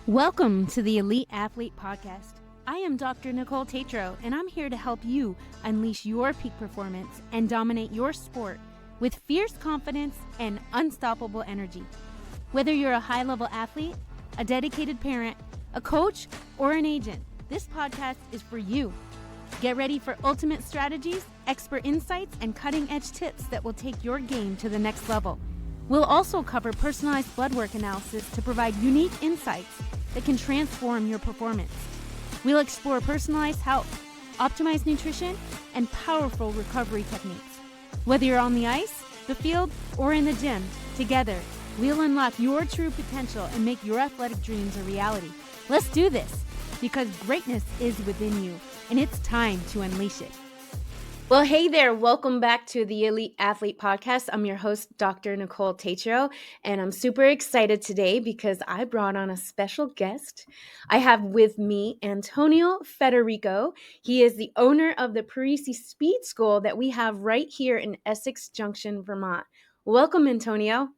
Welcome to the Elite Athlete Podcast. I am Dr. Nicole Tatro, and I'm here to help you unleash your peak performance and dominate your sport with fierce confidence and unstoppable energy. Whether you're a high-level athlete, a dedicated parent, a coach, or an agent, this podcast is for you. Get ready for ultimate strategies, expert insights, and cutting-edge tips that will take your game to the next level. We'll also cover personalized blood work analysis to provide unique insights that can transform your performance. We'll explore personalized health, optimized nutrition, and powerful recovery techniques. Whether you're on the ice, the field, or in the gym, together, we'll unlock your true potential and make your athletic dreams a reality. Let's do this, because greatness is within you, and it's time to unleash it. Well, hey there. Welcome back to the Elite Athlete Podcast. I'm your host, Dr. Nicole Tatro, and I'm super excited today because I brought on a special guest. I have with me Antonio Federico. He is the owner of the Parisi Speed School that we have right here in Essex Junction, Vermont. Welcome, Antonio.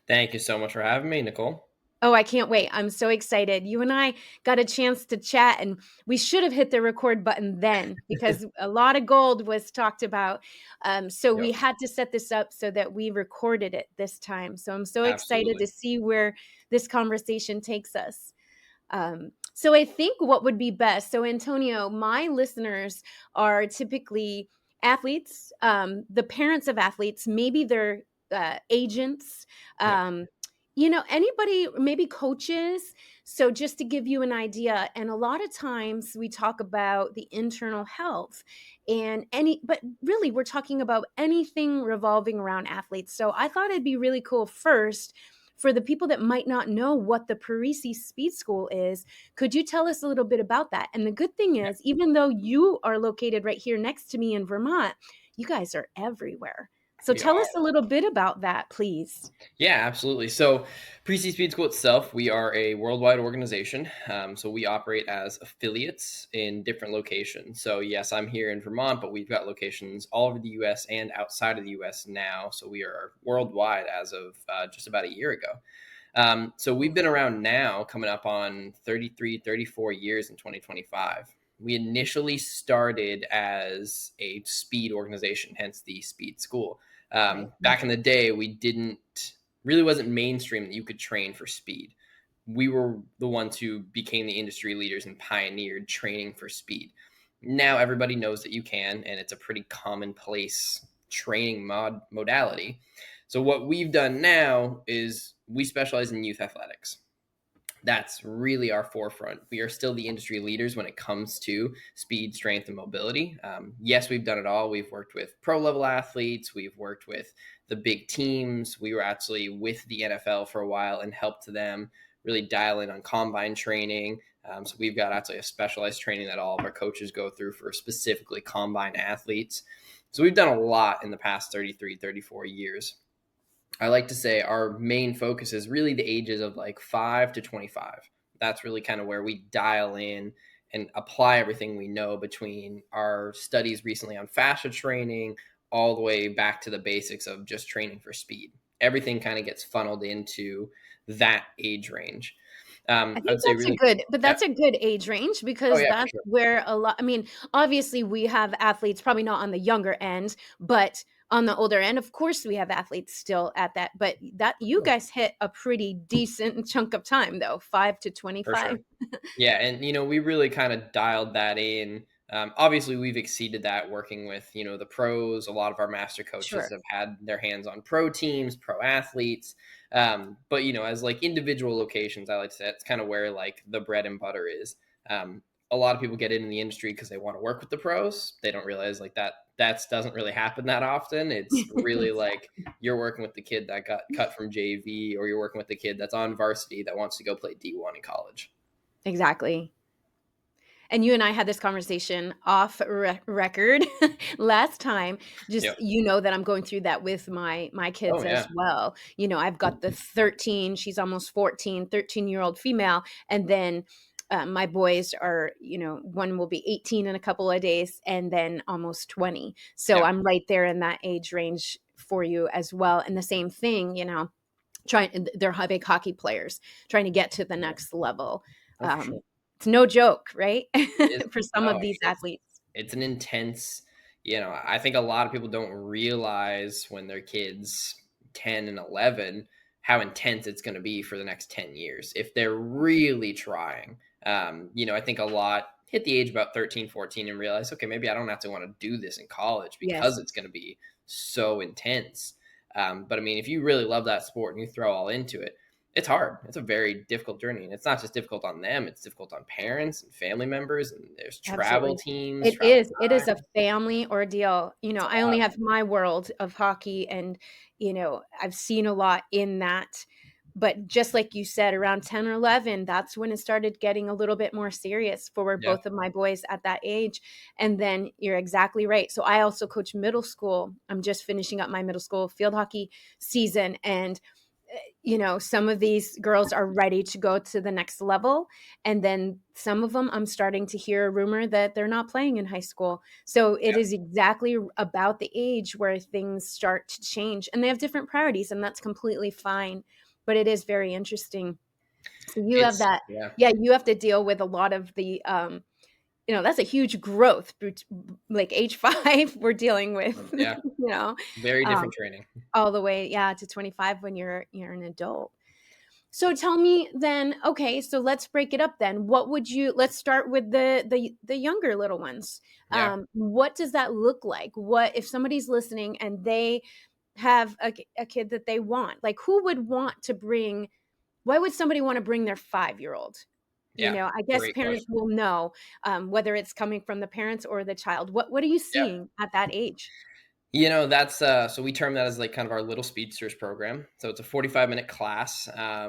Thank you so much for having me, Nicole. Oh, I can't wait. I'm so excited. You and I got a chance to chat, and we should have hit the record button then because a lot of gold was talked about. So we Yep, had to set this up so that we recorded it this time. So I'm so excited absolutely. to see where this conversation takes us. So I think what would be best. So, Antonio, my listeners are typically athletes, the parents of athletes, maybe they're agents. Yep. Anybody, maybe coaches. So just to give you an idea, and a lot of times we talk about the internal health but really we're talking about anything revolving around athletes. So I thought it'd be really cool first for the people that might not know what the Parisi Speed School is. Could you tell us a little bit about that? And the good thing Yep. is, even though you are located right here next to me in Vermont, you guys are everywhere. So We tell are. us a little bit about that, please. Yeah, absolutely. So, Parisi Speed School itself, we are a worldwide organization. So, we operate as affiliates in different locations. So, yes, I'm here in Vermont, but we've got locations all over the US and outside of the US now. So, we are worldwide as of just about a year ago. So, we've been around now coming up on 33, 34 years in 2025. We initially started as a speed organization, hence the Speed School. Right. Back in the day, we wasn't mainstream that you could train for speed. We were the ones who became the industry leaders and pioneered training for speed. Now everybody knows that you can, and it's a pretty commonplace training modality. So what we've done now is we specialize in youth athletics. That's really our forefront. We are still the industry leaders when it comes to speed, strength, and mobility. Yes, we've done it all. We've worked with pro level athletes. We've worked with the big teams. We were actually with the NFL for a while and helped them really dial in on combine training. So we've got actually a specialized training that all of our coaches go through for specifically combine athletes. So we've done a lot in the past 33, 34 years. I like to say our main focus is really the ages of like 5 to 25. That's really kind of where we dial in and apply everything we know between our studies recently on fascia training all the way back to the basics of just training for speed. Everything kind of gets funneled into that age range. I I think would say really, yeah. that's a good age range Oh because yeah, for that's sure. where obviously we have athletes, probably not on the younger end, but on the older end, of course, we have athletes still at that. But that you Yeah, guys hit a pretty decent chunk of time, though, 5 to for 25. sure. Yeah, and we really kind of dialed that in. Obviously, we've exceeded that working with the pros. A lot of our master coaches Sure. have had their hands on pro teams, pro athletes. But as like individual locations, I like to say it's kind of where like the bread and butter is. A lot of people get into the industry because they want to work with the pros. They don't realize like that doesn't really happen that often. It's really like you're working with the kid that got cut from JV, or you're working with the kid that's on varsity that wants to go play D1 in college. Exactly. And you and I had this conversation off record last time. Just Yeah. that I'm going through that with my Oh kids yeah. as well. I've got the 13, she's almost 14, 13-year-old female, and then my boys are, one will be 18 in a couple of days, and then almost 20. So Yeah. I'm right there in that age range for you as well. And the same thing, they're big hockey players trying to get to the next level. Oh, for sure. It's no joke, right? It is. For some No, of these athletes. it's an intense, I think a lot of people don't realize when their kids 10 and 11 how intense it's going to be for the next 10 years if they're really trying. I think a lot hit the age about 13, 14 and realize, okay, maybe I don't have to want to do this in college because Yes, it's going to be so intense. But I mean, if you really love that sport and you throw all into it, it's hard. It's a very difficult journey. And it's not just difficult on them, it's difficult on parents and family members. And there's travel absolutely. teams, It travel is. It is a time. family ordeal. It's a I only lot. have my world of hockey, and I've seen a lot in that. But just like you said, around 10 or 11, that's when it started getting a little bit more serious for Yeah. both of my boys at that age. And then you're exactly right. So I also coach middle school. I'm just finishing up my middle school field hockey season. And some of these girls are ready to go to the next level. And then some of them, I'm starting to hear a rumor that they're not playing in high school. So it is exactly about the age where things start to change, and they have different priorities, and that's completely fine. But it is very interesting. So you have It's, that. yeah. Yeah, you have to deal with a lot of the, that's a huge growth. Like age 5, we're dealing with, Yeah. Very um, different training. all the way, yeah, to 25 when you're an adult. So tell me then, okay, so let's break it up then. Let's start with the younger little ones. Yeah. What does that look like? What if somebody's listening and they have a kid that they want? Like, why would somebody want to bring their 5-year-old? Yeah. I guess Great parents question. will know, whether it's coming from the parents or the child. What are you Yeah. seeing at that age? That's so we term that as like kind of our little speedsters program. So it's a 45-minute class.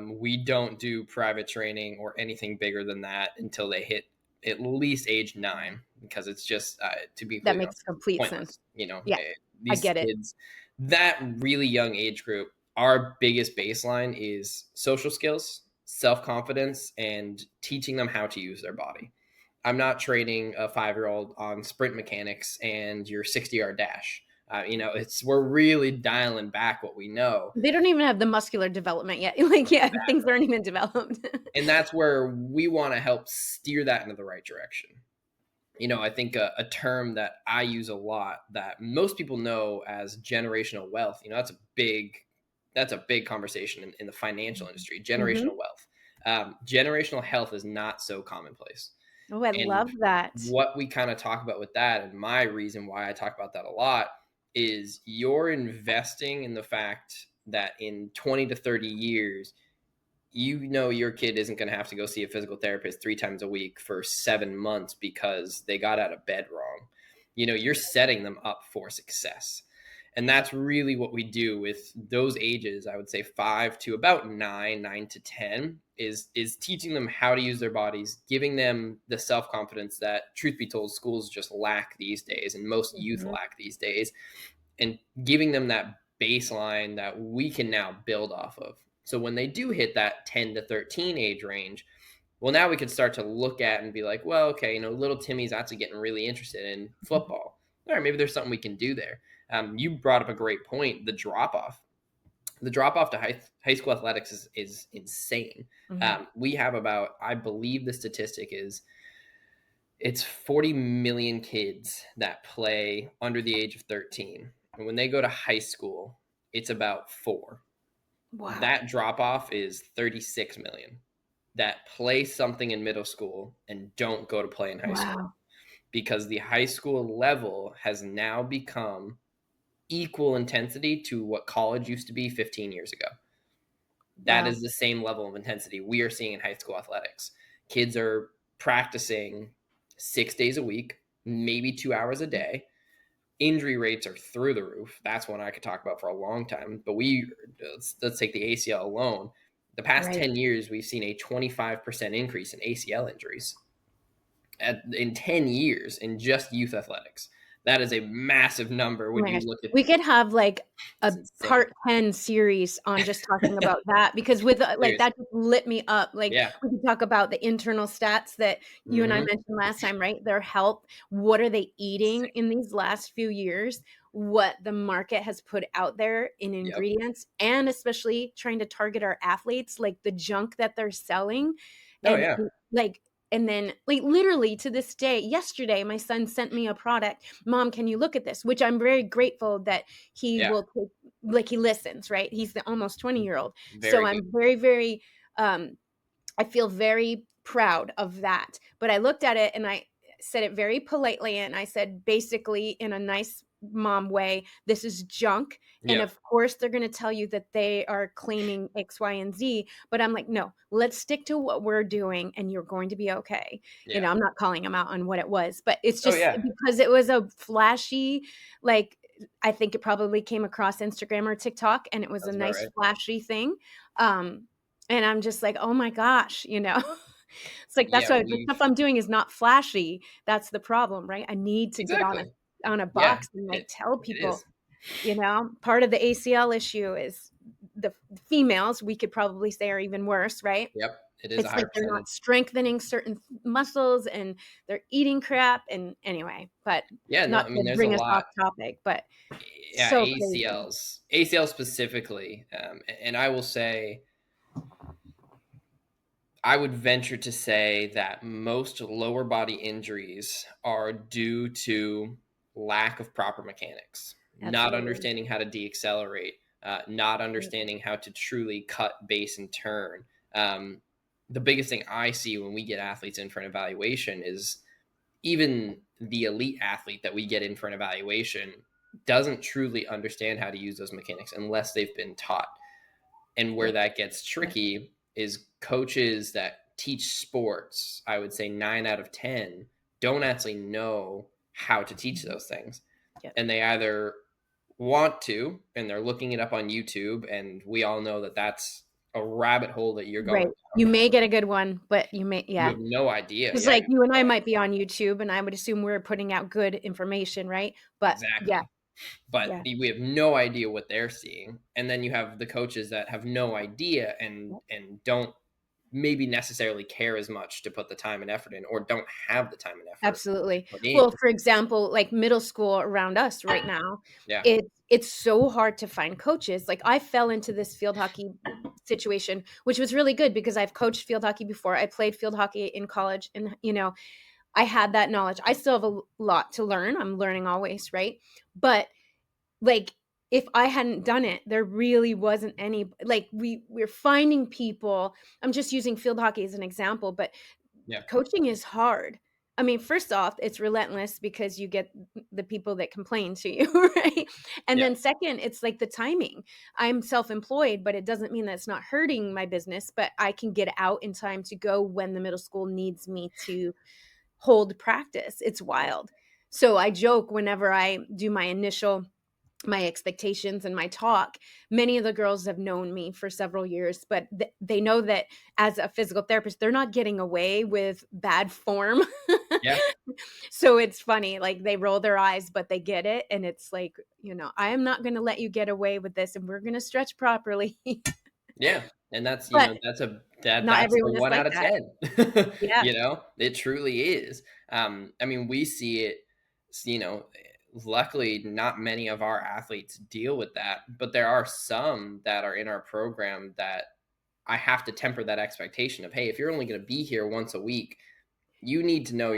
We don't do private training or anything bigger than that until they hit at least age 9, because it's just, to be That completely makes honest, complete sense. pointless. Yeah, I These get it. kids, that really young age group, our biggest baseline is social skills, self confidence, and teaching them how to use their body. I'm not training a 5-year-old on sprint mechanics and your 60-yard dash. We're really dialing back what we know. They don't even have the muscular development yet. Like, yeah, things aren't even developed. And that's where we want to help steer that into the right direction. I think a term that I use a lot that most people know as generational wealth, that's a big conversation in the financial industry, Mhm. generational wealth. Generational health is not so commonplace. Oh, I And love that. what we kind of talk about with that, and my reason why I talk about that a lot, is you're investing in the fact that in 20 to 30 years, your kid isn't going to have to go see a physical therapist 3 times a week for 7 months because they got out of bed wrong. You're setting them up for success. And that's really what we do with those ages. I would say 5 to about 9 to 10 is teaching them how to use their bodies, giving them the self-confidence that, truth be told, schools just lack these days and most youth Mhm. lack these days, and giving them that baseline that we can now build off of. So when they do hit that 10 to 13 age range, well, now we can start to look at and be like, well, okay, little Timmy's actually getting really interested in football. All right, maybe there's something we can do there. You brought up a great point, the drop off. The drop off to high school athletics is insane. Mhm. We have about, I believe the statistic is, it's 40 million kids that play under the age of 13. And when they go to high school, it's about 4. Wow. That drop off is 36 million that play something in middle school and don't go to play in high school, Wow. because the high school level has now become equal intensity to what college used to be 15 years ago. That Wow. is the same level of intensity we are seeing in high school athletics. Kids are practicing 6 days a week, maybe 2 hours a day. Injury rates are through the roof. That's one I could talk about for a long time. But let's take the ACL alone. The past Right. 10 years, we've seen a 25% increase in ACL injuries in 10 years in just youth athletics. That is a massive number Oh when my you gosh. look at. We could have, like, a It's insane. part 10 series on just talking about that, because with, like, Seriously. that just lit me up. Like, Yeah. we could talk about the internal stats that you and I Hmm. mentioned last time, right? Their health. What are they eating Insane. in these last few years? what the market has put out there in Yep. ingredients, and especially trying to target our athletes, like the junk that they're selling. Oh And yeah. like, and then like literally to this day, yesterday, my son sent me a product. Mom, can you look at this? Which I'm very grateful that he Yeah. will take, like he listens, right? He's the almost 20-year-old. So Very good. I'm very, very, I feel very proud of that. But I looked at it and I said it very politely. And I said, basically, in a nice mom way, this is junk. And Yep. of course, they're going to tell you that they are claiming X, Y, and Z. But I'm like, no, let's stick to what we're doing and you're going to be okay. Yeah. I'm not calling them out on what it was, but it's Oh just yeah. because it was a flashy, like, I think it probably came across Instagram or TikTok and it was a That's about nice right. flashy thing. Um, and I'm just like, "Oh my gosh," you know? It's like, that's Yeah. why the stuff I'm doing is not flashy. That's the problem, right? I need to get Exactly. on a Yeah. box and, like, It tell it people, is. part of the ACL issue is the females, we could probably say, are even worse, right? Yep. It is a It's like higher they're not percentage. strengthening certain muscles and they're eating crap and anyway, but Yeah. No. not I mean, to there's a bring us off lot. topic, but Yeah. so crazy. ACLs specifically, and I will say, I would venture to say that most lower body injuries are due to lack of proper mechanics, not Absolutely. understanding how to deaccelerate, not Right. understanding how to truly cut base and turn. Um, the biggest thing I see when we get athletes in for an evaluation is even the elite athlete that we get in for an evaluation doesn't truly understand how to use those mechanics unless they've been taught. And where Yep. that gets tricky is coaches that teach sports, I would say 9 out of 10 don't actually know how to teach Mhm. those things. Yep. And they either want to, and they're looking it up on YouTube. And we all know that that's a rabbit hole that you're Right. going You down. may get a good one, but you may, You yeah. have no idea. It's Yeah, like you you and have I no might idea. be on YouTube, and I would assume we're putting out good information, right? But yeah, Exactly. But yeah, we have no idea what they're seeing. And then you have the coaches that have no idea yep, and don't maybe necessarily care as much to put the time and effort in, or don't have the time and effort to absolutely. put in. Well, for example, like middle school around us right now, Yeah. it's so hard to find coaches. Like I fell into this field hockey situation, which was really good because I've coached field hockey before. I played field hockey in college, and I had that knowledge. I still have a lot to learn. I'm learning always, right? But like if I hadn't done it, there really wasn't any, like we're finding people. I'm just using field hockey as an example, but Yeah. coaching is hard. I mean, first off, it's relentless because you get the people that complain to you, right? And Yeah. then second, it's like the timing. I'm self-employed, but it doesn't mean that it's not hurting my business, but I can get out in time to go when the middle school needs me to hold practice. It's wild. So I joke whenever I do my expectations and my talk. Many of the girls have known me for several years, but they know that as a physical therapist, they're not getting away with bad form. Yeah. So it's funny, like they roll their eyes, but they get it. And it's like, I am not going to let you get away with this and we're going to stretch properly. Yeah. And that's, But not that's a everyone is one like out of that. 10. Yeah, It truly is. I mean, we see it, luckily not many of our athletes deal with that, but there are some that are in our program that I have to temper that expectation of, hey, if you're only going to be here once a week, you need to know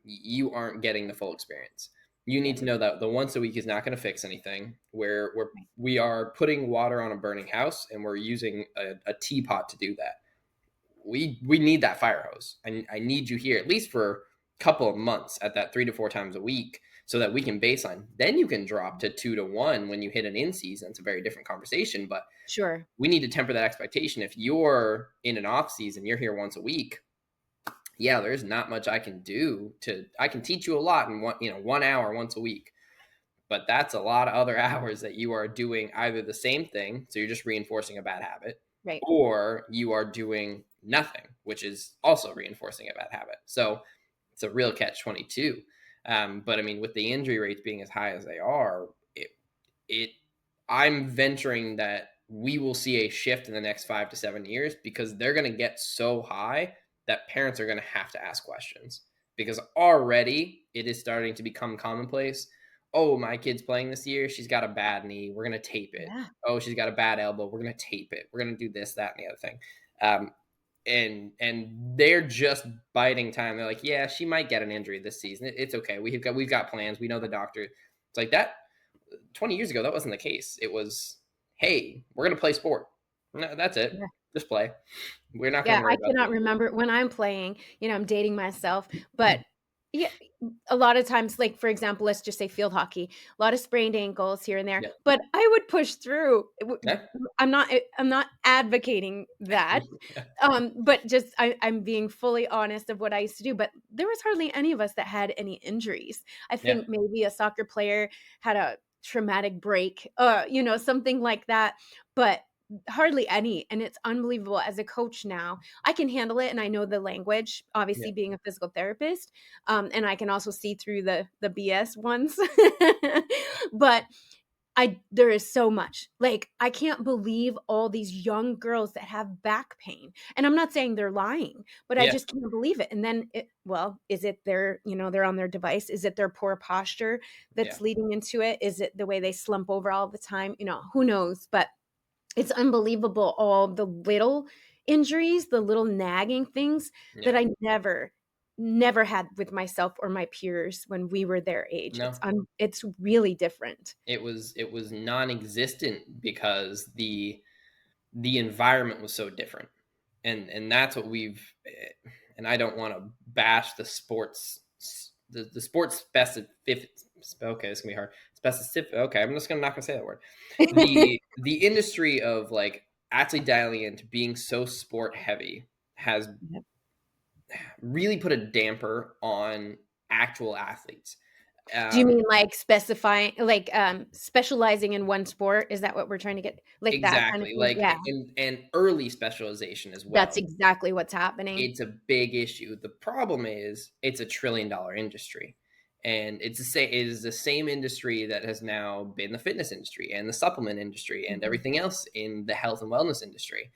you aren't getting the full experience. You need yeah, to know that the once a week is not going to fix anything. Where we are putting water on a burning house and we're using a teapot to do that. We need that fire hose. I need you here at least for a couple of months at that 3 to 4 times a week so that we can baseline. Then you can drop to 2 to 1 when you hit an in season. It's a very different conversation, but sure. we need to temper that expectation. If you're in an off season, you're here once a week, yeah, there's not much I can do I can teach you a lot in 1 hour once a week, but that's a lot of other hours that you are doing either the same thing, so you're just reinforcing a bad habit, Right. or you are doing nothing, which is also reinforcing a bad habit. So it's a real catch 22. But I mean, with the injury rates being as high as they are, it I'm venturing that we will see a shift in the next 5 to 7 years because they're going to get so high that parents are going to have to ask questions because already it is starting to become commonplace. oh, my kid's playing this year. She's got a bad knee. We're going to tape it. Yeah. Oh, she's got a bad elbow. We're going to tape it. We're going to do this, that, and the other thing. Um, and they're just biding time. They're like, yeah, she might get an injury this season. It's okay. We've got plans. We know the doctor. It's like that. 20 years ago, that wasn't the case. It was, hey, we're going to play sport. No, that's it. Yeah. Just play. We're not going Yeah, to worry I about the cannot injury. remember when I'm playing, I'm dating myself, but yeah, a lot of times, like, for example, let's just say field hockey, a lot of sprained ankles here and there, Yeah. but I would push through. Yeah. I'm not advocating that, Yeah. but just I'm being fully honest of what I used to do, but there was hardly any of us that had any injuries. I Yeah. think maybe a soccer player had a traumatic break, something like that, but hardly any, and it's unbelievable. As a coach now, I can handle it, and I know the language, Yeah. obviously being a physical therapist, and I can also see through the BS ones. But there is so much. Like, I can't believe all these young girls that have back pain, and I'm not saying they're lying, but I Yeah. just can't believe it. And then is it they're on their device? Is it their poor posture Yeah. that's leading into it? Is it the way they slump over all the time? Who knows? But it's unbelievable, all the little injuries, the little nagging things that Yeah. I never had with myself or my peers when we were their age. No. It's really different. It was non-existent because the environment was so different. And that's what we've and I don't want to bash the sports the sports specific. Okay, it's gonna be hard. Specific. Okay, I'm just not gonna say that word. The industry of like athlete dialing into being so sport heavy has Yep. really put a damper on actual athletes. Do you Um, mean like specifying, like, specializing in one sport? Is that what we're trying to get, like, that kind of exactly, thing? like Yeah, and early specialization as that's well. exactly what's happening. It's a big issue. The problem is it's a $1 trillion industry. And it is the same industry that has now been the fitness industry and the supplement industry and Mhm. everything else in the health and wellness industry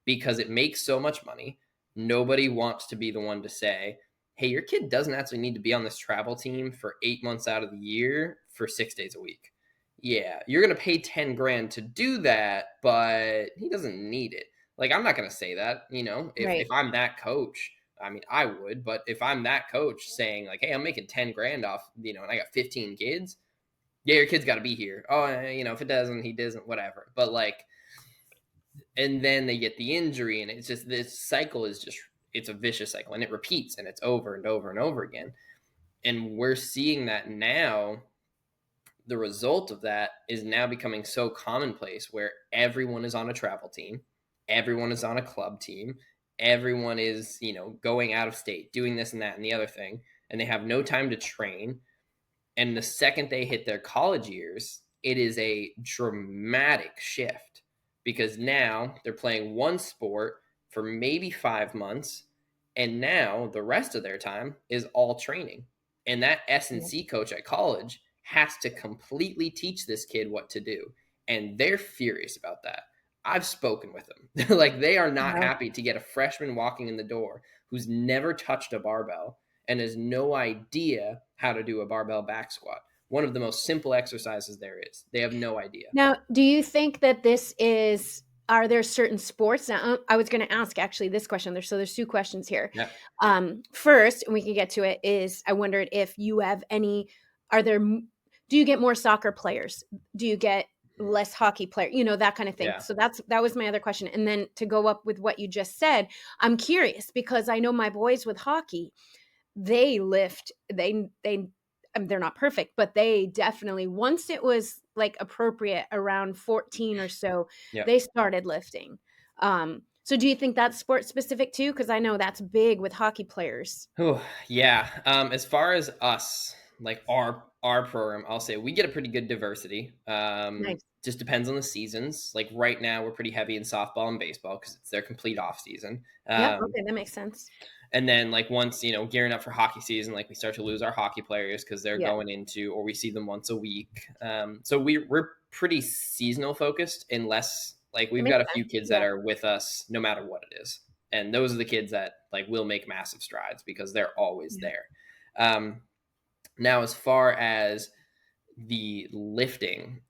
because it makes so much money. Nobody wants to be the one to say, hey, your kid doesn't actually need to be on this travel team for 8 months out of the year for 6 days a week. Yeah, you're going to pay 10 grand to do that, but he doesn't need it. Like, I'm not going to say that, if Right. I'm that coach, I mean, I would, but if I'm that coach saying like, "Hey, I'm making 10 grand off, and I got 15 kids, yeah, your kid's got to be here." Oh, if it doesn't, he doesn't, whatever. But like, and then they get the injury, and it's just this cycle is just it's a vicious cycle, and it repeats, and it's over and over and over again. And we're seeing that now. The result of that is now becoming so commonplace where everyone is on a travel team, everyone is on a club team, everyone is, going out of state, doing this and that and the other thing, and they have no time to train. And the second they hit their college years, it is a dramatic shift because now they're playing one sport for maybe 5 months. And now the rest of their time is all training. And that Yeah. S&C coach at college has to completely teach this kid what to do. And they're furious about that. I've spoken with them. Like they are not Wow. happy to get a freshman walking in the door who's never touched a barbell and has no idea how to do a barbell back squat. One of the most simple exercises there is. They have no idea. Now, do you think that are there certain sports? Now, I was going to ask actually this question. There's two questions here. Yeah. First, and we can get to it, is I wondered if you have any, are there, do you get more soccer players? Do you get less hockey players? That kind of thing. Yeah. So that was my other question. And then to go up with what you just said, I'm curious because I know my boys with hockey, they lift, they're not perfect, but they definitely, once it was like appropriate around 14 or so, Yeah. they started lifting. So do you think that's sport specific too? Because I know that's big with hockey players. Oh, yeah. As far as us, like our program, I'll say we get a pretty good diversity. Nice. Just depends on the seasons. Like right now, we're pretty heavy in softball and baseball because it's their complete off season. Yep. Okay, that makes sense. And then like once, gearing up for hockey season, like we start to lose our hockey players because they're Yeah, going into, or we see them once a week. So we're pretty seasonal focused unless like that we've makes got a few sense. kids that Yeah. are with us no matter what it is. And those are the kids that like will make massive strides because they're always Yeah. there. Um, Now, as far as the lifting,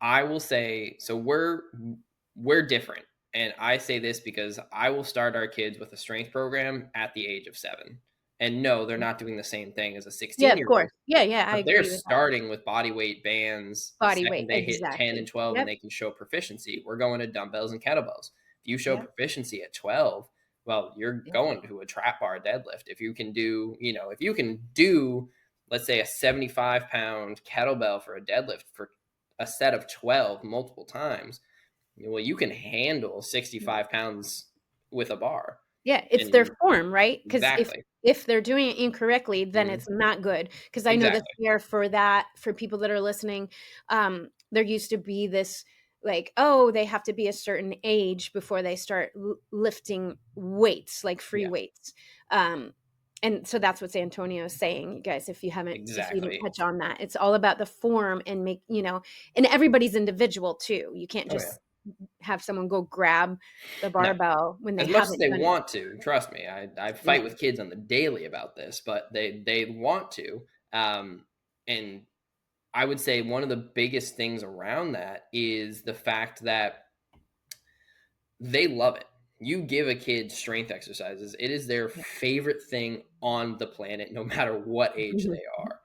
I will say, so we're different. And I say this because I will start our kids with a strength program at the age of 7. And no, they're not doing the same thing as a Yeah, 16 of year course. old, Yeah, yeah, I but they're agree with that. starting with body weight bands the Body weight, second they hit 10 and exactly. 12 and Yep, they can show proficiency. We're going to dumbbells and kettlebells. If you show yep, proficiency at 12, well, you're yep. going to a trap bar deadlift. If you can do, if you can do, let's say, a 75-pound kettlebell for a deadlift for a set of 12 multiple times, well, you can handle 65 pounds with a bar. Yeah, it's their And form, right? Because exactly. if they're doing it incorrectly, then Mhm. it's not good. Because I know this Exactly. here for that for people that are listening, there used to be this like, oh, they have to be a certain age before they start lifting weights, like free Yeah, weights. Um, and so that's what San Antonio is saying, you guys. If you didn't exactly. touch on that, it's all about the form and and everybody's individual too. You can't Oh, yeah. just have someone go grab the No. barbell when they As much as haven't they done it. want to, trust me, I Yeah. fight with kids on the daily about this, but they want to. And I would say one of the biggest things around that is the fact that they love it. You give a kid strength exercises, it is their favorite thing on the planet, no matter what age Mhm. they are.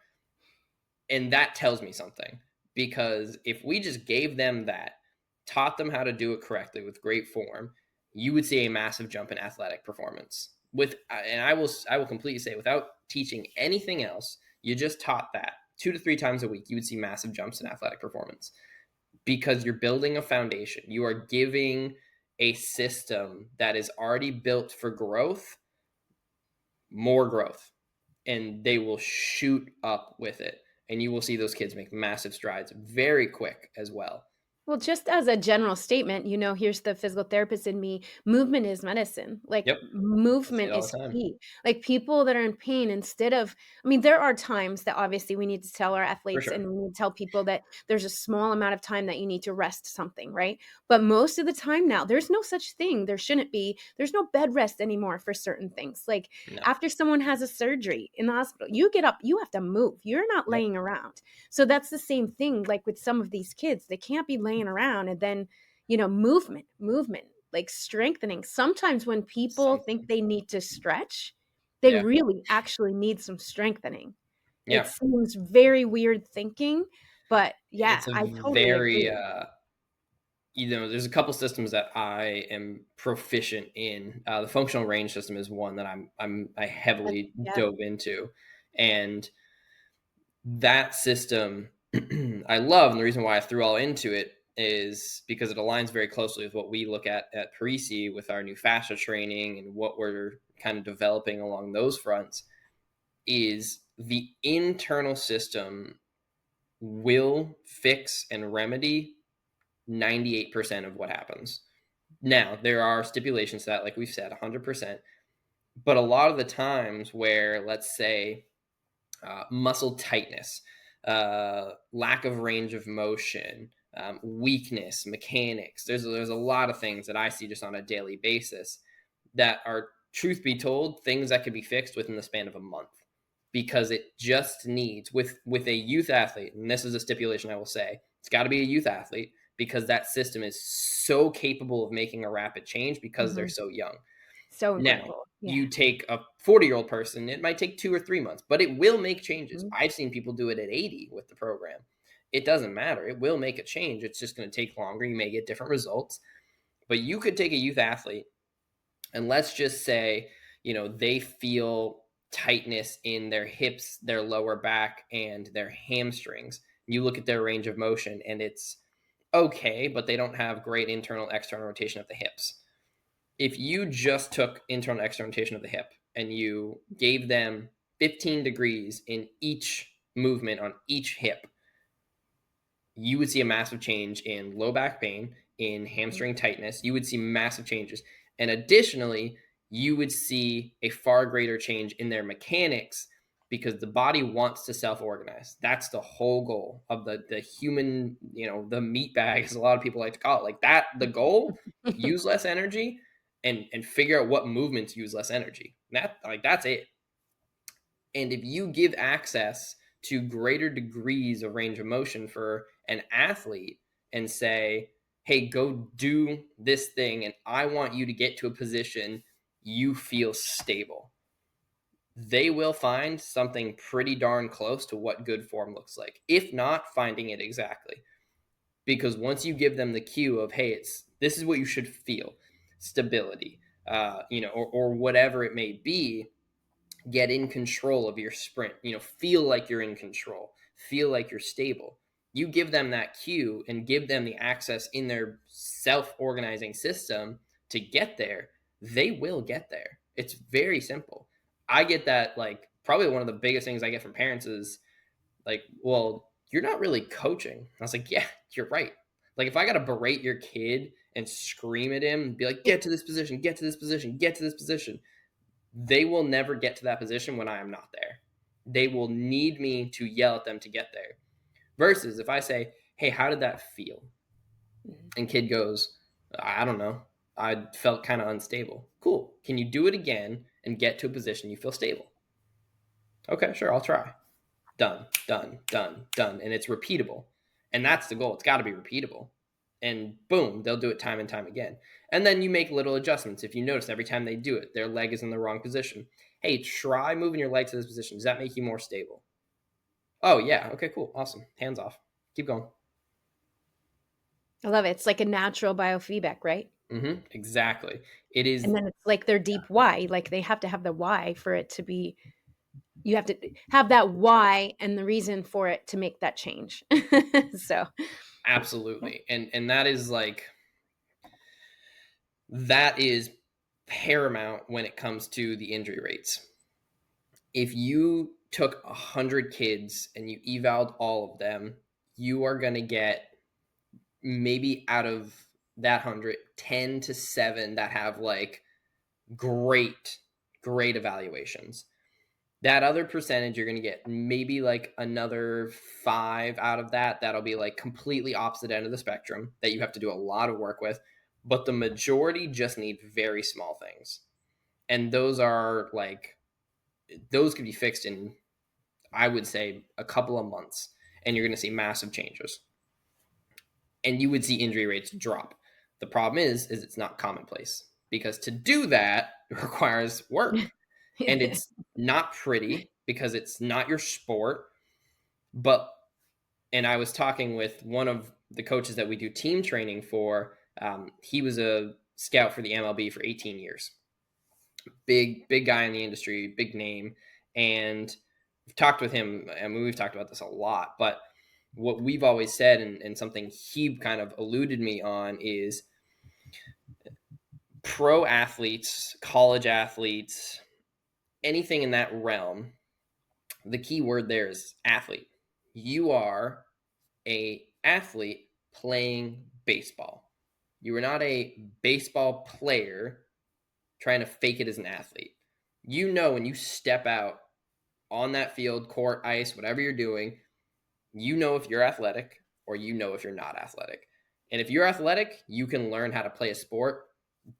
And that tells me something, because if we just gave them that, taught them how to do it correctly with great form, you would see a massive jump in athletic performance. And I will completely say, without teaching anything else, you just taught that 2 to 3 times a week, you would see massive jumps in athletic performance, because you're building a foundation. You are giving a system that is already built for growth more growth, and they will shoot up with it. And you will see those kids make massive strides very quick as well. Well, just as a general statement, here's the physical therapist in me. Movement is medicine. Like Yep. I say movement it all is the time. key. Like people that are in pain, I mean, there are times that obviously we need to tell our For athletes sure. and we need to tell people that there's a small amount of time that you need to rest something, right? But most of the time now, there's no such thing. There shouldn't be. There's no bed rest anymore for certain things. Like No. after someone has a surgery in the hospital, you get up, you have to move. You're not Yep. laying around. So that's the same thing, like with some of these kids, they can't be laying around and then, movement, like strengthening. Sometimes when people think Something. they need to stretch, they Yeah. really actually need some strengthening. It Yeah. seems very weird thinking, but yeah, It's a I totally very, agree. there's a couple systems that I am proficient in. The functional range system is one that I heavily Yeah. dove into, and that system I love. And the reason why I threw all into it is because it aligns very closely with what we look at Parisi with our new fascia training and what we're kind of developing along those fronts. Is the internal system will fix and remedy 98% of what happens. Now, there are stipulations to that, like we've said, 100%. But a lot of the times where, let's say, muscle tightness, lack of range of motion, weakness, mechanics. There's a lot of things that I see just on a daily basis that are, truth be told, things that could be fixed within the span of a month, because it just needs, with a youth athlete, and this is a stipulation I will say, it's got to be a youth athlete, because that system is so capable of making a rapid change because they're Mhm. so young. So Now, incredible. Yeah. you take a 40-year-old person, it might take 2 or 3 months, but it will make changes. Mhm. I've seen people do it at 80 with the program. It doesn't matter. It will make a change. It's just going to take longer. You may get different results. But you could take a youth athlete, and let's just say, they feel tightness in their hips, their lower back, and their hamstrings. You look at their range of motion, and it's okay, but they don't have great internal, external rotation of the hips. If you just took internal external rotation of the hip and you gave them 15 degrees in each movement on each hip, you would see a massive change in low back pain, in Mhm. hamstring tightness. You would see massive changes. And additionally, you would see a far greater change in their mechanics, because the body wants to self-organize. That's the whole goal of the human, the meat bag, as a lot of people like to call it. Like that, the goal, use less energy and figure out what movements use less energy. That's it. And if you give access to greater degrees of range of motion for an athlete and say, hey, go do this thing, and I want you to get to a position you feel stable, they will find something pretty darn close to what good form looks like, if not finding it exactly. Because once you give them the cue of, hey, this is what you should feel, stability, or whatever it may be, get in control of your sprint, feel like you're in control, feel like you're stable. You give them that cue and give them the access in their self-organizing system to get there, they will get there. It's very simple. I get that, like, probably one of the biggest things I get from parents is like, well, you're not really coaching. I was like, yeah, you're right. Like, if I got to berate your kid and scream at him and be like, get to this position, get to this position, get to this position, they will never get to that position when I am not there. They will need me to yell at them to get there. Versus if I say, hey, how did that feel? And kid goes, I don't know. I felt kind of unstable. Cool. Can you do it again and get to a position you feel stable? Okay, sure, I'll try. Done, done, done, done. And it's repeatable. And that's the goal. It's got to be repeatable. And boom, they'll do it time and time again. And then you make little adjustments. If you notice every time they do it, their leg is in the wrong position. Hey, try moving your leg to this position. Does that make you more stable? Oh, yeah. Okay, cool. Awesome. Hands off. Keep going. I love it. It's like a natural biofeedback, right? Exactly. It is. And then it's like their deep why. Like they have to have the why for it to be, you have to have that why and the reason for it to make that change. So Absolutely. And that is like, that is paramount when it comes to the injury rates. If you took 100 kids and you evaled all of them, you are going to get maybe out of that 100, 10 to 7 that have like great evaluations. That other percentage, you're going to get maybe like another 5 out of that. That'll be like completely opposite end of the spectrum that you have to do a lot of work with. But the majority just need very small things. And those are like, those could be fixed in, I would say, a couple of months. And you're going to see massive changes. And you would see injury rates drop. The problem is it's not commonplace, because to do that requires work. And it's not pretty because it's not your sport. And I was talking with one of the coaches that we do team training for. He was a scout for the MLB for 18 years. Big guy in the industry, big name. And I've talked with him. I mean, we've talked about this a lot, but what we've always said, and something he kind of alluded me on, is pro athletes, college athletes, anything in that realm, the key word there is athlete. You are a athlete playing baseball. You are not a baseball player trying to fake it as an athlete. You know, when you step out on that field, court, ice, whatever you're doing, you know if you're athletic or you know if you're not athletic. And if you're athletic, you can learn how to play a sport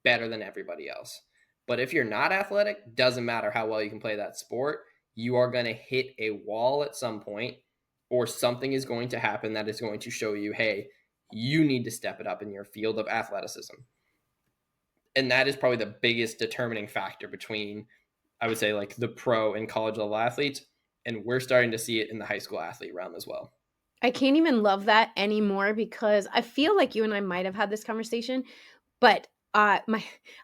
better than everybody else. But if you're not athletic, doesn't matter how well you can play that sport, you are going to hit a wall at some point, or something is going to happen that is going to show you, hey, you need to step it up in your field of athleticism. And that is probably the biggest determining factor between, I would say, like the pro and college level athletes. And we're starting to see it in the high school athlete realm as well. I can't even love that anymore, because I feel like you and I might have had this conversation, but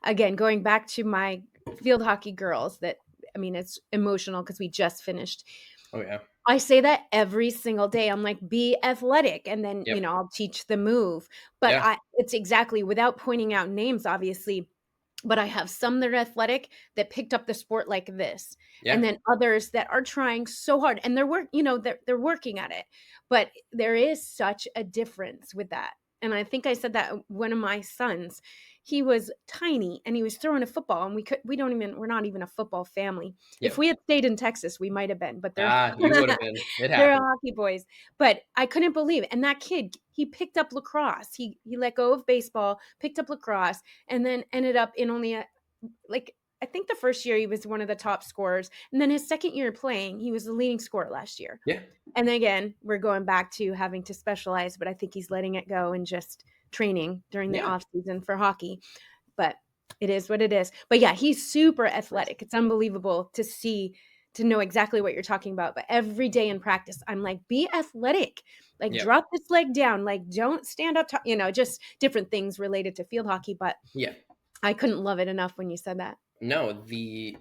again, going back to my field hockey girls, that, I mean, it's emotional because we just finished. Oh yeah. I say that every single day. I'm like, be athletic. And then, Yep. I'll teach the move. But Yeah. it's exactly, without pointing out names, obviously, but I have some that are athletic that picked up the sport like this. Yeah. And then others that are trying so hard, and they're working at it. But there is such a difference with that. And I think I said that one of my sons, he was tiny and he was throwing a football, and we're not even a football family. Yep. If we had stayed in Texas, we might have been, but you would have been. It they're happened. hockey boys. But I couldn't believe it. And that kid, he picked up lacrosse. He let go of baseball, picked up lacrosse, and then ended up in only I think the first year he was one of the top scorers. And then his second year playing, he was the leading scorer last year. Yeah. And then again, we're going back to having to specialize, but I think he's letting it go and just training during the Yeah. off season for hockey. But it is what it is. But yeah, he's super athletic. It's unbelievable to see, to know exactly what you're talking about. But every day in practice, I'm like, be athletic. Like, Yeah. drop this leg down. Like, don't stand up. Just different things related to field hockey. But Yeah. I couldn't love it enough when you said that. No, the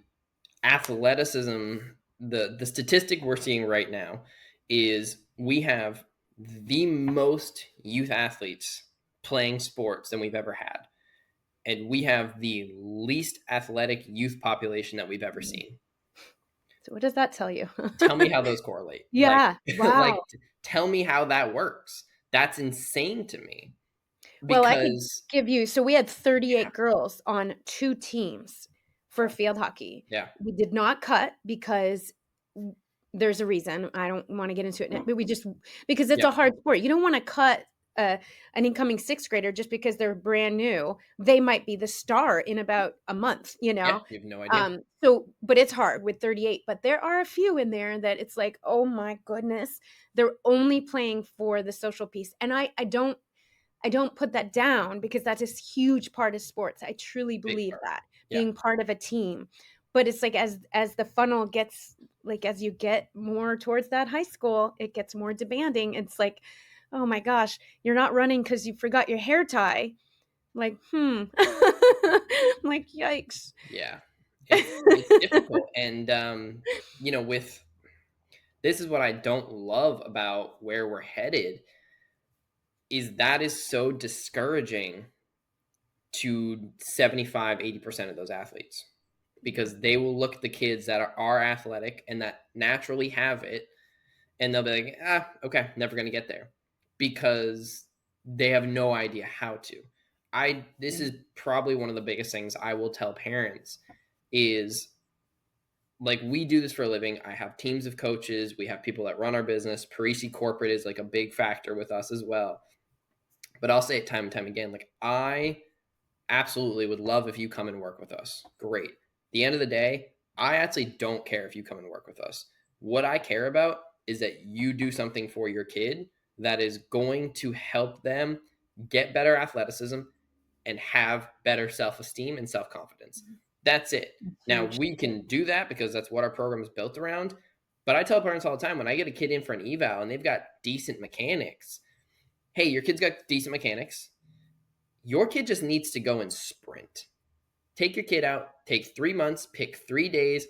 athleticism, the statistic we're seeing right now is we have the most youth athletes playing sports than we've ever had. And we have the least athletic youth population that we've ever seen. So what does that tell you? Tell me how those correlate. Yeah. Wow. Tell me how that works. That's insane to me. Well, I could Because give you, so we had 38 yeah, girls on 2 teams for field hockey. yeah, We did not cut because there's a reason. I don't want to get into it now, but because it's yeah, a hard sport. You don't want to cut an incoming 6th grader just because they're brand new. They might be the star in about a month, yeah. You have no idea. But it's hard with 38, but there are a few in there that it's like, oh my goodness, they're only playing for the social piece. And I don't put that down because that's a huge part of sports. I truly Big believe part. that, Yeah, being part of a team. But it's like as the funnel gets, like, as you get more towards that high school, it gets more demanding. It's like, oh my gosh, you're not running because you forgot your hair tie. Like, like, yikes. yeah. It's difficult, and with this is what I don't love about where we're headed is that is so discouraging to 75-80% of those athletes because they will look at the kids that are athletic and that naturally have it and they'll be like, okay, never going to get there because they have no idea how to. This is probably one of the biggest things I will tell parents is like we do this for a living. I have teams of coaches. We have people that run our business. Parisi corporate is like a big factor with us as well. But I'll say it time and time again. Like I absolutely would love if you come and work with us. Great. At the end of the day, I actually don't care if you come and work with us. What I care about is that you do something for your kid that is going to help them get better athleticism and have better self-esteem and self-confidence. That's it. Now, Huge. we can do that because that's what our program is built around. But I tell parents all the time when I get a kid in for an eval and they've got decent mechanics, hey, your kid's got decent mechanics. Your kid just needs to go and sprint. Take your kid out, take 3 months, pick 3 days,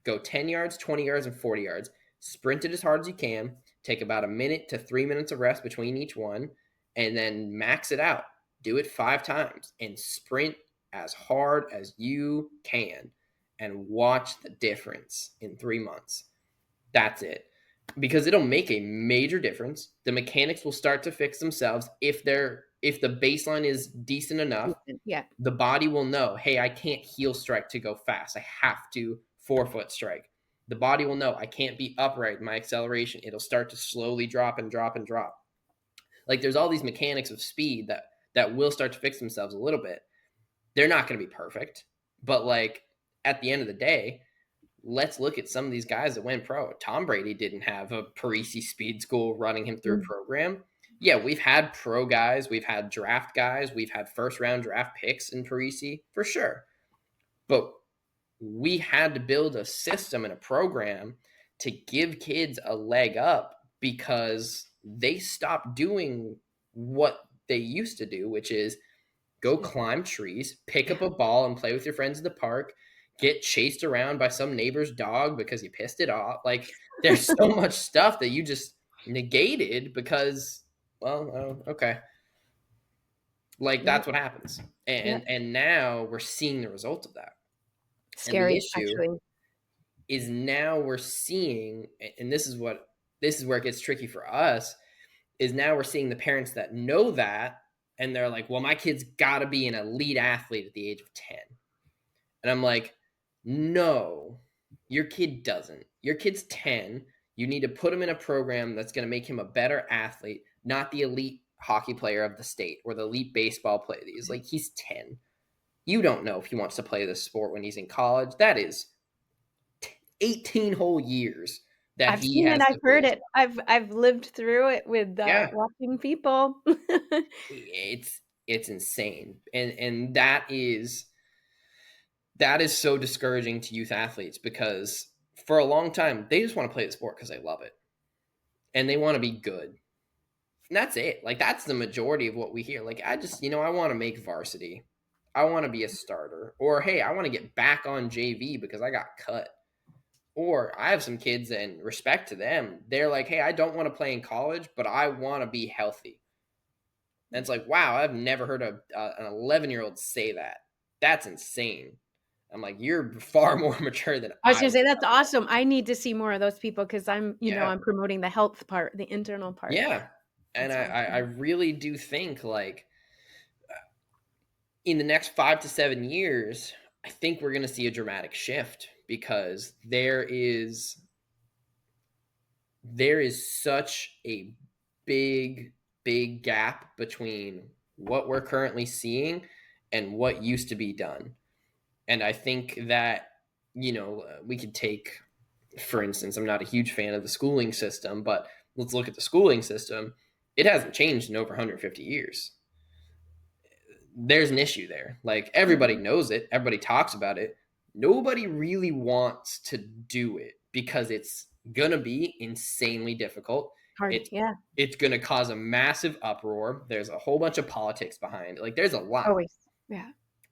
go 10 yards, 20 yards, and 40 yards. Sprint it as hard as you can. Take about a minute to 3 minutes of rest between each one, and then max it out. Do it 5 times and sprint as hard as you can and watch the difference in 3 months. That's it. Because it'll make a major difference. The mechanics will start to fix themselves if the baseline is decent enough. Yeah. The body will know, hey, I can't heel strike to go fast. I have to forefoot strike. The body will know I can't be upright in my acceleration. It'll start to slowly drop and drop and drop. Like there's all these mechanics of speed that will start to fix themselves a little bit. They're not going to be perfect, but like at the end of the day, let's look at some of these guys that went pro. Tom Brady didn't have a Parisi speed school running him through a program. Yeah, we've had pro guys, we've had draft guys, we've had first round draft picks in Parisi for sure. But we had to build a system and a program to give kids a leg up because they stopped doing what they used to do, which is go climb trees, pick up a ball and play with your friends in the park, get chased around by some neighbor's dog because you pissed it off. Like there's so much stuff that you just negated because, well, okay. Like that's what happens. And now we're seeing the result of that. And the Scary, issue actually. is now we're seeing, and this is where it gets tricky for us, is now we're seeing the parents that know that and they're like, well, my kid's got to be an elite athlete at the age of 10. And I'm like, no, your kid doesn't. Your kid's 10. You need to put him in a program that's going to make him a better athlete, not the elite hockey player of the state or the elite baseball player. He's 10. You don't know if he wants to play this sport when he's in college. That is 18 whole years that I've he seen it, has I've to heard face. it. I've lived through it with, Yeah, watching people. it's insane, and that is so discouraging to youth athletes because for a long time they just want to play the sport because they love it and they want to be good. And that's it. Like that's the majority of what we hear. Like I just, I want to make varsity. I want to be a starter. Or hey, I want to get back on JV because I got cut. Or I have some kids and respect to them. They're like, "Hey, I don't want to play in college, but I want to be healthy." And it's like, "Wow, I've never heard an 11-year-old say that. That's insane." I'm like, "You're far more mature than I was I gonna say, would that's ever." awesome. I need to see more of those people because Yeah. I'm promoting the health part, the internal part. Yeah. And That's I awesome. really do think like in the next 5 to 7 years, I think we're going to see a dramatic shift because there is such a big big gap between what we're currently seeing and what used to be done. And I think that we could take, for instance, I'm not a huge fan of the schooling system, but let's look at the schooling system. It hasn't changed in over 150 years. There's an issue there. Like everybody Mhm. knows it, everybody talks about it. Nobody really wants to do it because it's gonna be insanely difficult. Hard, It's yeah, it's gonna cause a massive uproar. There's a whole bunch of politics behind it. Like there's a lot. always. Yeah.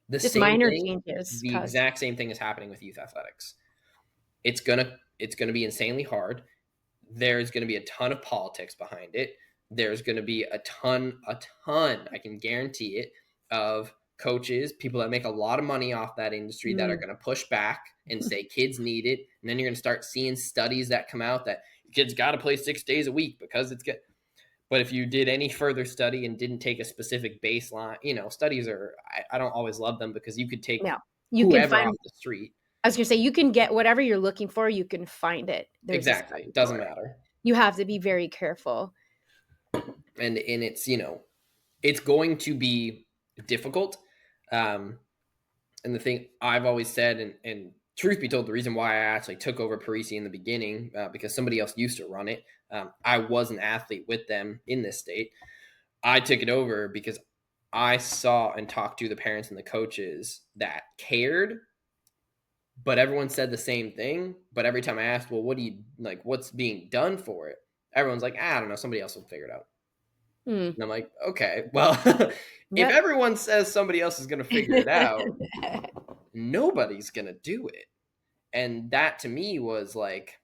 The Just same minor thing, changes the cause exact same thing is happening with youth athletics. It's gonna be insanely hard. There's going to be a ton of politics behind it. There's going to be a ton, I can guarantee it, of coaches, people that make a lot of money off that industry that are mm, going to push back and say kids need it. And then you're going to start seeing studies that come out that kids got to play 6 days a week because it's good. But if you did any further study and didn't take a specific baseline, studies I don't always love them because you could take no. You can whoever off find the street. I was gonna say, you can get whatever you're looking for, you can find it. There's a Exactly. study Doesn't for it. matter. You have to be very careful. And it's going to be difficult. Um, and the thing I've always said, and truth be told, the reason why I actually took over Parisi in the beginning, because somebody else used to run it, I was an athlete with them in this state. I took it over because I saw and talked to the parents and the coaches that cared, but everyone said the same thing. But every time I asked, well, what do you like? What's being done for it? Everyone's like, I don't know. Somebody else will figure it out. Mm. And I'm like, okay, well, if Yep. everyone says somebody else is going to figure it out, nobody's going to do it. And that to me was like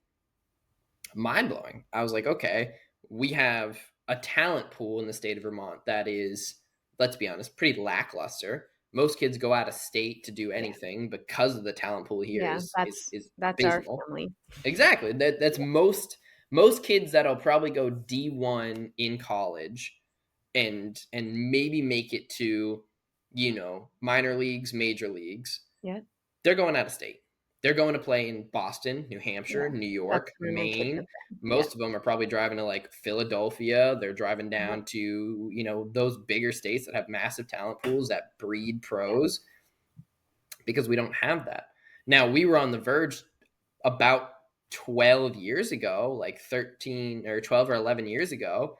mind blowing. I was like, okay, we have a talent pool in the state of Vermont that is, let's be honest, pretty lackluster. Most kids go out of state to do Yeah. anything because of the talent pool here Yeah, is that's our abysmal. family. Exactly. That's most kids that'll probably go D1 in college and maybe make it to minor leagues, major leagues. Yeah, They're going out of state. They're going to play in Boston, New Hampshire, yeah. New That's York, where my kids have Maine. been. Yeah. Most of them are probably driving to like Philadelphia. They're driving Yep, down to those bigger states that have massive talent pools that breed yep. pros, because we don't have that. Now, we were on the verge about 12 years ago, like 13 or 12 or 11 years ago,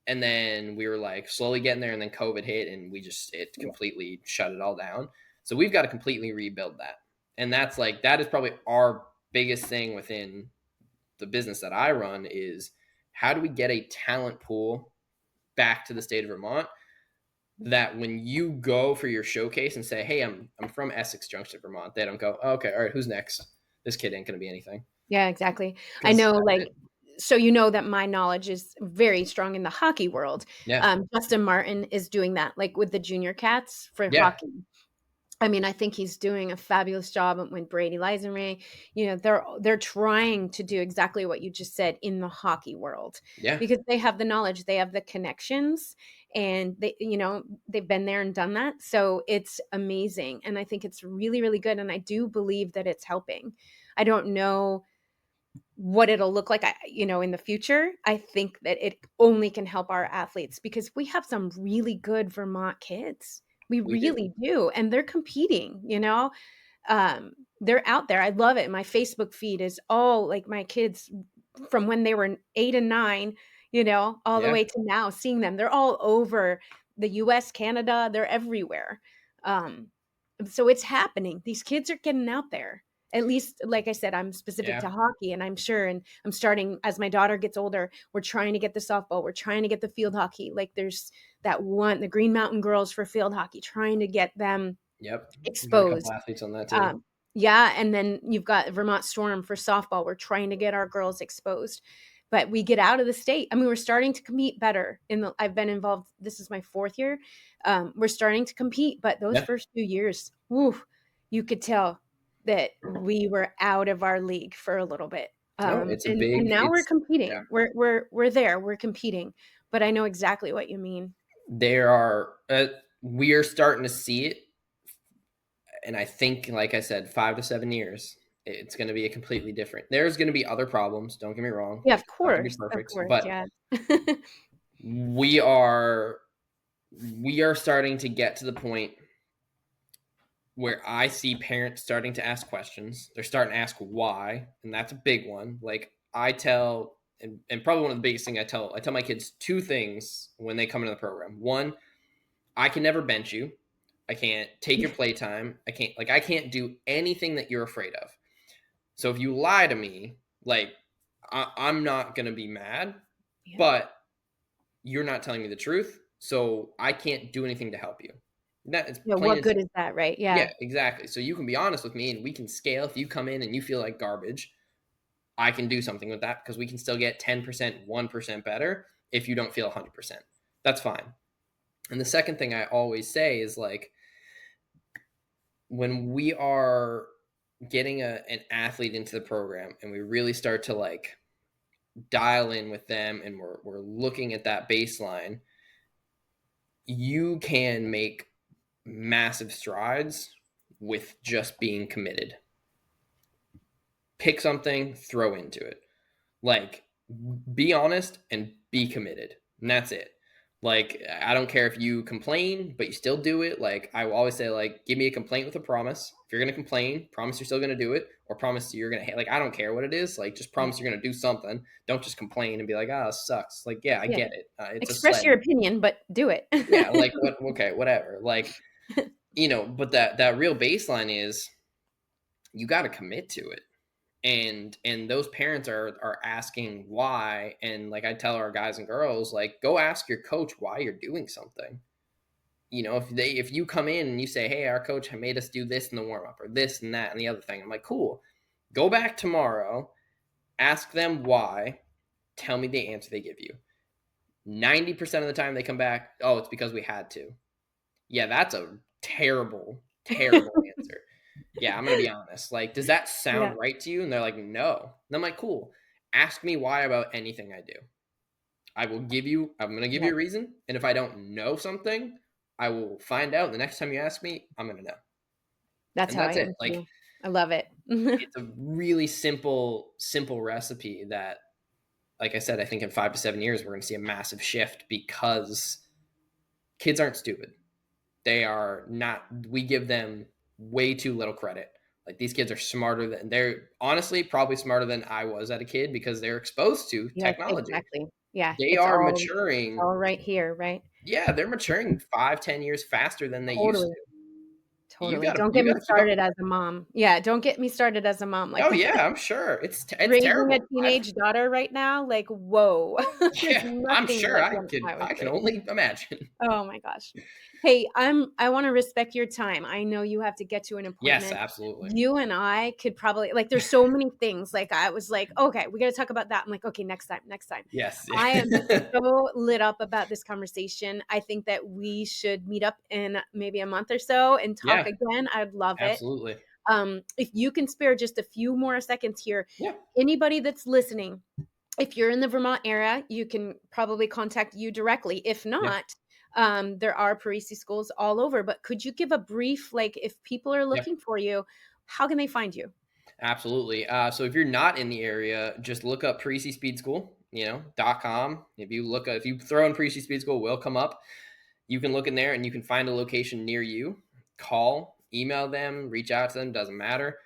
and then we were like slowly getting there, and then COVID hit and it Yeah. completely shut it all down. So we've got to completely rebuild that. And that is probably our biggest thing within the business that I run is how do we get a talent pool back to the state of Vermont that when you go for your showcase and say, hey, I'm from Essex Junction, Vermont, they don't go, oh, okay, all right, who's next? This kid ain't gonna be anything. Yeah, exactly. I Because know, that's like, it. so you know that my knowledge is very strong in the hockey world. Yeah. Justin Martin is doing that, like, with the junior cats for Yeah. hockey. I mean, I think he's doing a fabulous job with Brady Leisenray. They're trying to do exactly what you just said in the hockey world Yeah. because they have the knowledge, they have the connections, and they've been there and done that. So it's amazing, and I think it's really, really good. And I do believe that it's helping. I don't know what it'll look like, in the future. I think that it only can help our athletes because we have some really good Vermont kids. We We do. really do, and they're competing, you know? They're out there. I love it. My Facebook feed is all, like, my kids from when they were 8 and 9, you know, all the Yeah. way to now, seeing them. They're all over the US, Canada, they're everywhere. Um, so it's happening. These kids are getting out there. At least, like I said, I'm specific Yeah. to hockey, and I'm sure, and I'm starting as my daughter gets older, we're trying to get the softball, we're trying to get the field hockey. Like, there's that one, the Green Mountain Girls for field hockey, trying to get them Yep. We got a couple exposed. athletes on that team. Yeah, and then you've got Vermont Storm for softball. We're trying to get our girls exposed. But we get out of the state. I mean, we're starting to compete better. I've been involved. This is my 4th year. We're starting to compete, but those Yeah. first few years, whew, you could tell that we were out of our league for a little bit. No, it's a And big, now we're it's, yeah. competing. We're there. We're competing. But I know exactly what you mean. There are, we are starting to see it. And I think, like I said, 5 to 7 years, it's going to be a completely different. There's going to be other problems. Don't get me wrong. Yeah, It's not going to be of perfect, course, but yeah. we are starting to get to the point where I see parents starting to ask questions. They're starting to ask why, and that's a big one. Like, I tell, and probably one of the biggest things I tell my kids 2 things when they come into the program. One, I can never bench you. I can't take your playtime. I can't do anything that you're afraid of. So if you lie to me, like, I'm not gonna be mad, Yeah. but you're not telling me the truth, so I can't do anything to help you. That is Yeah, plain what and good simple. is that, right? Yeah, Yeah. exactly. So you can be honest with me, and we can scale. If you come in and you feel like garbage, I can do something with that because we can still get 10%, 1% better if you don't feel 100%. That's fine. And the second thing I always say is, like, when we are getting an athlete into the program and we really start to, like, dial in with them and we're looking at that baseline, you can make massive strides with just being committed. Pick something, throw into it. Like, be honest and be committed. And that's it. Like, I don't care if you complain, but you still do it. Like, I will always say, like, give me a complaint with a promise. If you're going to complain, promise you're still going to do it, or promise you're going to, like, I don't care what it is. Like, just Yeah. promise you're going to do something. Don't just complain and be like, ah, oh, this sucks. Like, yeah, I Yeah. get it. It's a Express sled. your opinion, but do it. Yeah. Like, what? Okay, whatever. Like, but that real baseline is you got to commit to it. And those parents are asking why, and, like, I tell our guys and girls, like, go ask your coach why you're doing something. If you come in and you say, hey, our coach made us do this in the warm-up or this and that and the other thing, I'm like, cool, go back tomorrow, ask them why, tell me the answer they give you. 90% of the time they come back, oh, it's because we had to. Yeah, that's a terrible answer. Yeah, I'm gonna be honest. Like, does that Yeah. sound right to you? And they're like, no. And I'm like, cool. Ask me why about anything I do. I'm gonna give Yeah. you a reason. And if I don't know something, I will find out. The next time you ask me, I'm gonna know. That's And how I that's it. am Like, too. I love it. it's a really simple recipe that, like I said, I think in 5 to 7 years, we're gonna see a massive shift because kids aren't stupid. They are not, we give them way too little credit. Like, these kids are they're honestly probably smarter than I was at a kid because they're exposed to Yes, technology. exactly. Yeah, They it's are it's maturing. all right here, right? Yeah, they're maturing 5, 10 years faster than they used Totally. to. Totally. Don't You get me gotta keep up started with as a mom. Yeah, don't get me started as a mom. that. Oh Like, yeah, I'm sure. It's raising a terrible. teenage daughter right now, like, whoa. There's Yeah, I'm nothing sure like when I was I can raised. only imagine. Oh my gosh. Hey, I want to respect your time. I know you have to get to an Yes, appointment. absolutely. You and I could probably, like, there's so many things. Like, I was like, okay, we got to talk about that. I'm like, okay, next time, next time. Yes. I am so lit up about this conversation. I think that we should meet up in maybe a month or so and talk Yeah, again. I'd love it. absolutely. If you can spare just a few more seconds here, Yeah. anybody that's listening, if you're in the Vermont area, you can probably contact you directly. If Yeah. not, there are Parisi schools all over. But could you give a brief, like, if people are Yeah. looking for you, how can they find you? Absolutely. So if you're not in the area, just look up Parisi Speed School, .com. If you throw in Parisi Speed School, will come up. You can look in there and you can find a location near you. Call, email them, reach out to them, doesn't matter.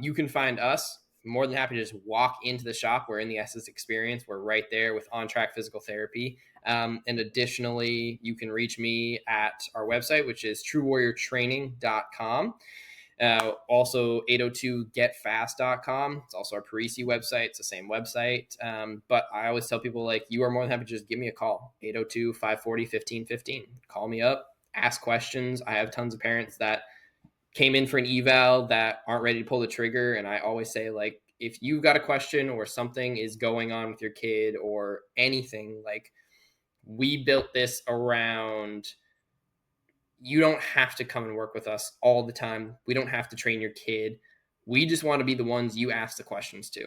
You can find us. More than happy to just walk into the shop. We're in the Essex Experience. We're right there with on-track physical therapy. And additionally, you can reach me at our website, which is truewarriortraining.com. Also 802getfast.com. It's also our Parisi website. It's the same website. But I always tell people, like, you are more than happy to just give me a call, 802-540-1515. Call me up, ask questions. I have tons of parents that came in for an eval that aren't ready to pull the trigger. And I always say, like, if you've got a question or something is going on with your kid or anything, like, we built this around, you don't have to come and work with us all the time. We don't have to train your kid. We just want to be the ones you ask the questions to.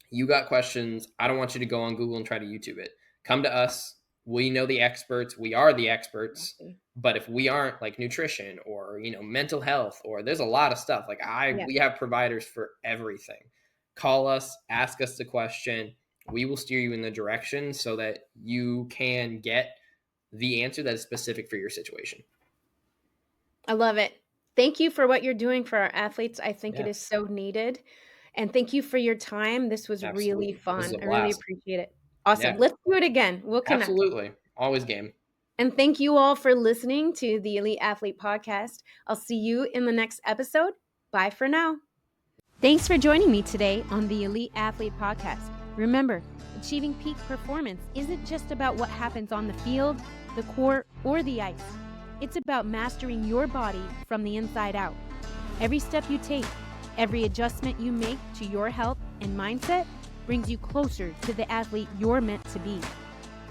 You got questions. I don't want you to go on Google and try to YouTube it. Come to us. We know the experts. We are the experts. But if we aren't, like nutrition or, mental health, or there's a lot of stuff. Like we have providers for everything. Call us, ask us the question. We will steer you in the direction so that you can get the answer that is specific for your situation. I love it. Thank you for what you're doing for our athletes. I think it is so needed. And thank you for your time. This was really fun. I really appreciate it. Awesome. Yeah. Let's do it again. We'll connect. Absolutely. Always game. And thank you all for listening to the Elite Athlete Podcast. I'll see you in the next episode. Bye for now. Thanks for joining me today on the Elite Athlete Podcast. Remember, achieving peak performance isn't just about what happens on the field, the court, or the ice. It's about mastering your body from the inside out. Every step you take, every adjustment you make to your health and mindset brings you closer to the athlete you're meant to be.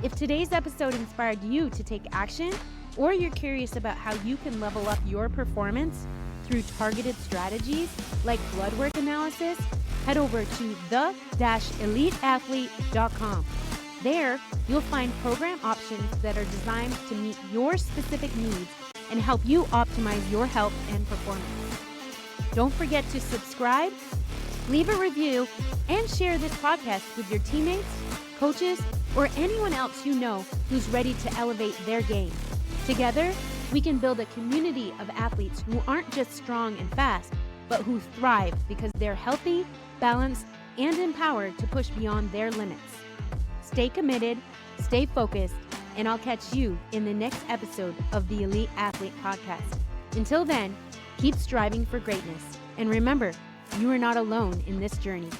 If today's episode inspired you to take action, or you're curious about how you can level up your performance through targeted strategies like blood work analysis, head over to the-eliteathlete.com. There, you'll find program options that are designed to meet your specific needs and help you optimize your health and performance. Don't forget to subscribe, leave a review, and share this podcast with your teammates, coaches, or anyone else you know who's ready to elevate their game. Together, we can build a community of athletes who aren't just strong and fast, but who thrive because they're healthy, balanced, and empowered to push beyond their limits. Stay committed, stay focused, and I'll catch you in the next episode of the Elite Athlete Podcast. Until then, keep striving for greatness. And remember, you are not alone in this journey.